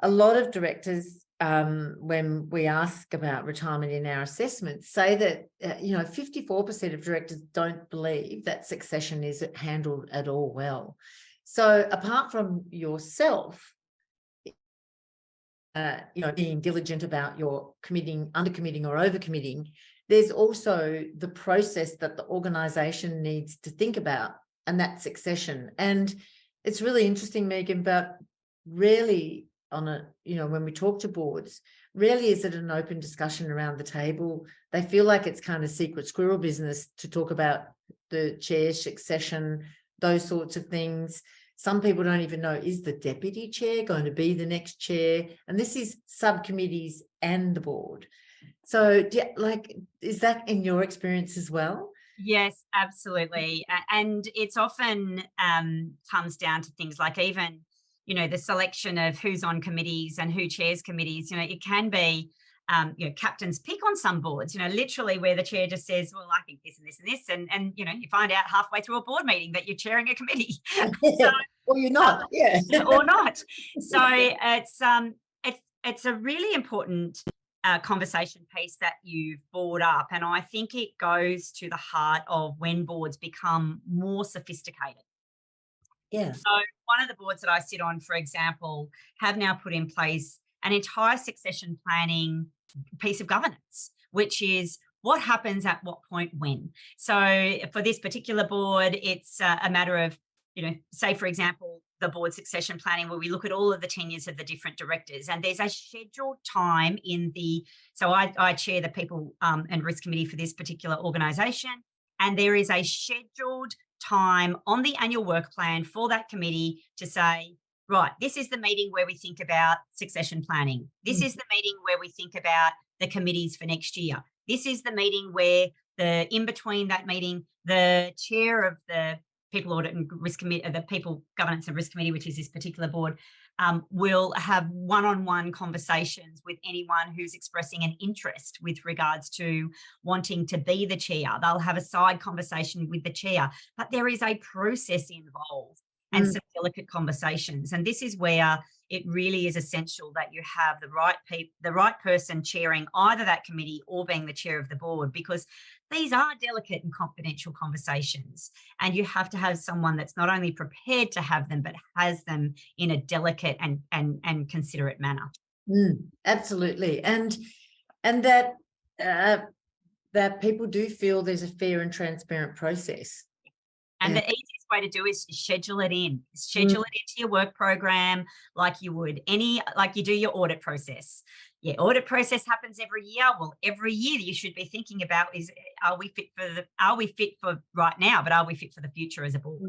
a lot of directors, when we ask about retirement in our assessments, say that 54% of directors don't believe that succession is handled at all well. So apart from yourself, being diligent about your committing, undercommitting or overcommitting, there's also the process that the organisation needs to think about, and that's succession. And it's really interesting, Megan, but rarely when we talk to boards, rarely is it an open discussion around the table. They feel like it's kind of secret squirrel business to talk about the chair's succession, those sorts of things. Some people don't even know, is the deputy chair going to be the next chair? And this is subcommittees and the board. So is that in your experience as well? Yes, absolutely. And it's often comes down to things like even, the selection of who's on committees and who chairs committees. It can be, captain's pick on some boards, literally where the chair just says, well, I think this and this and this. And you find out halfway through a board meeting that you're chairing a committee. Or you're not, yeah. Or not. So it's a really important conversation piece that you've brought up. And I think it goes to the heart of when boards become more sophisticated. Yeah. So one of the boards that I sit on, for example, have now put in place an entire succession planning piece of governance, which is what happens at what point when. So for this particular board, it's a matter of, say, for example, the board succession planning, where we look at all of the tenures of the different directors, and there's a scheduled time so I chair the people and risk committee for this particular organisation, and there is a scheduled time on the annual work plan for that committee to say, right, this is the meeting where we think about succession planning. This is the meeting where we think about the committees for next year. This is the meeting where in between that meeting, the chair of the People Audit and Risk Committee, the People Governance and Risk Committee, which is this particular board, will have one-on-one conversations with anyone who's expressing an interest with regards to wanting to be the chair. They'll have a side conversation with the chair, but there is a process involved and some delicate conversations. And this is where it really is essential that you have the right person chairing either that committee or being the chair of the board, because these are delicate and confidential conversations, and you have to have someone that's not only prepared to have them, but has them in a delicate and considerate manner. Absolutely. And that people do feel there's a fair and transparent process. And the easiest way to do is schedule it in. Schedule it into your work program like you would like you do your audit process. Yeah, audit process happens every year. Well, every year you should be thinking about are we fit for right now, but are we fit for the future as a board?